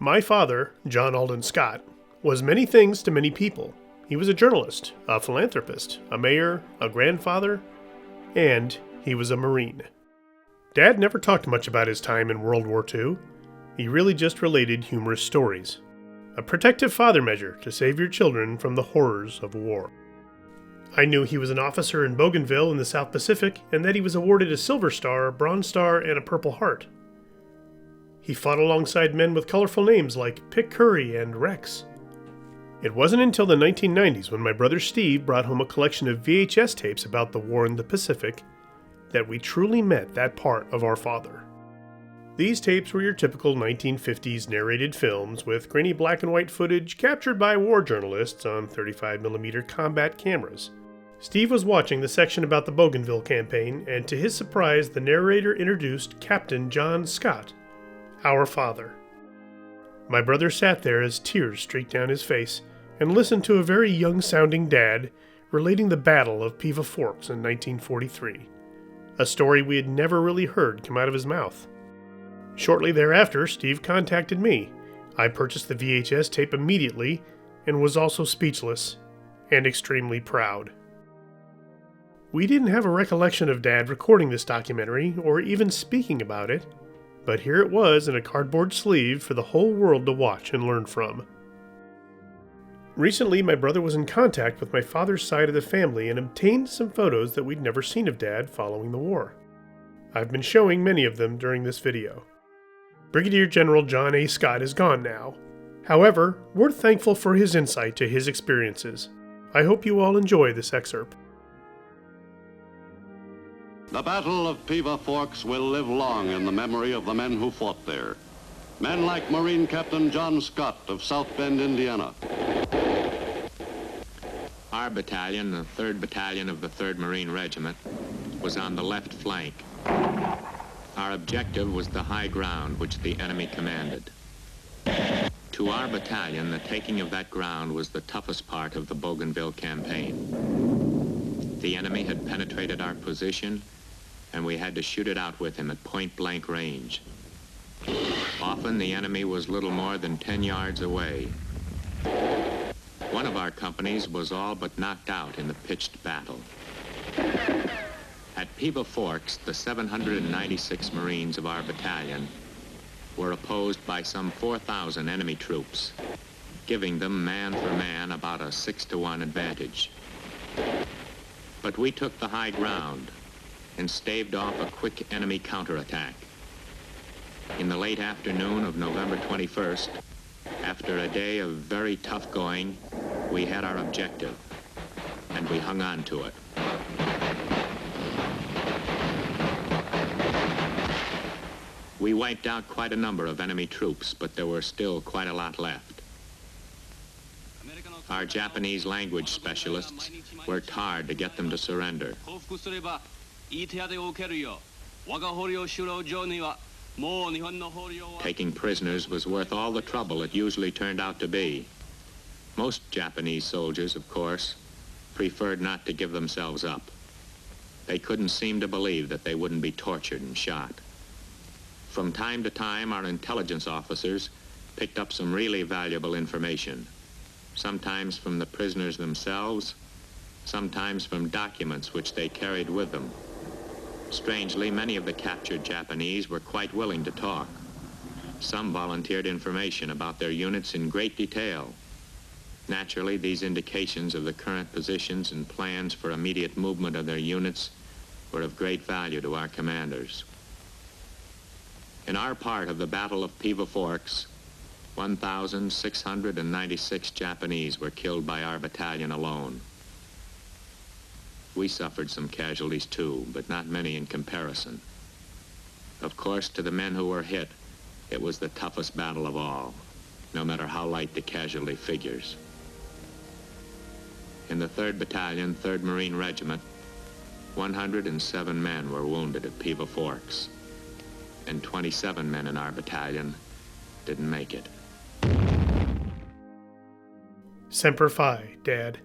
My father, John Alden Scott, was many things to many people. He was a journalist, a philanthropist, a mayor, a grandfather, and he was a Marine. Dad never talked much about his time in World War II. He really just related humorous stories. A protective father measure to save your children from the horrors of war. I knew he was an officer in Bougainville in the South Pacific and that he was awarded a Silver Star, a Bronze Star, and a Purple Heart. He fought alongside men with colorful names like Pick Curry and Rex. It wasn't until the 1990s when my brother Steve brought home a collection of VHS tapes about the war in the Pacific that we truly met that part of our father. These tapes were your typical 1950s narrated films with grainy black and white footage captured by war journalists on 35mm combat cameras. Steve was watching the section about the Bougainville Campaign, and to his surprise, the narrator introduced Captain John Scott, our father. My brother sat there as tears streaked down his face and listened to a very young-sounding dad relating the Battle of Piva Forks in 1943, a story we had never really heard come out of his mouth. Shortly thereafter, Steve contacted me. I purchased the VHS tape immediately and was also speechless and extremely proud. We didn't have a recollection of Dad recording this documentary or even speaking about it, but here it was in a cardboard sleeve for the whole world to watch and learn from. Recently, my brother was in contact with my father's side of the family and obtained some photos that we'd never seen of Dad following the war. I've been showing many of them during this video. Brigadier General John A. Scott is gone now. However, we're thankful for his insight to his experiences. I hope you all enjoy this excerpt. The Battle of Piva Forks will live long in the memory of the men who fought there. Men like Marine Captain John Scott of South Bend, Indiana. Our battalion, the 3rd Battalion of the 3rd Marine Regiment, was on the left flank. Our objective was the high ground which the enemy commanded. To our battalion, the taking of that ground was the toughest part of the Bougainville Campaign. The enemy had penetrated our position, and we had to shoot it out with him at point-blank range. Often the enemy was little more than 10 yards away. One of our companies was all but knocked out in the pitched battle. At Piva Forks, the 796 Marines of our battalion were opposed by some 4,000 enemy troops, giving them man for man about a 6-to-1 advantage. But we took the high ground and staved off a quick enemy counterattack. In the late afternoon of November 21st, after a day of very tough going, we had our objective, and we hung on to it. We wiped out quite a number of enemy troops, but there were still quite a lot left. Our Japanese language specialists worked hard to get them to surrender. Taking prisoners was worth all the trouble it usually turned out to be. Most Japanese soldiers, of course, preferred not to give themselves up. They couldn't seem to believe that they wouldn't be tortured and shot. From time to time, our intelligence officers picked up some really valuable information, sometimes from the prisoners themselves, sometimes from documents which they carried with them. Strangely, many of the captured Japanese were quite willing to talk. Some volunteered information about their units in great detail. Naturally, these indications of the current positions and plans for immediate movement of their units were of great value to our commanders. In our part of the Battle of Piva Forks, 1,696 Japanese were killed by our battalion alone. We suffered some casualties too, but not many in comparison. Of course, to the men who were hit, it was the toughest battle of all, no matter how light the casualty figures. In the 3rd Battalion, 3rd Marine Regiment, 107 men were wounded at Piva Forks, and 27 men in our battalion didn't make it. Semper Fi, Dad.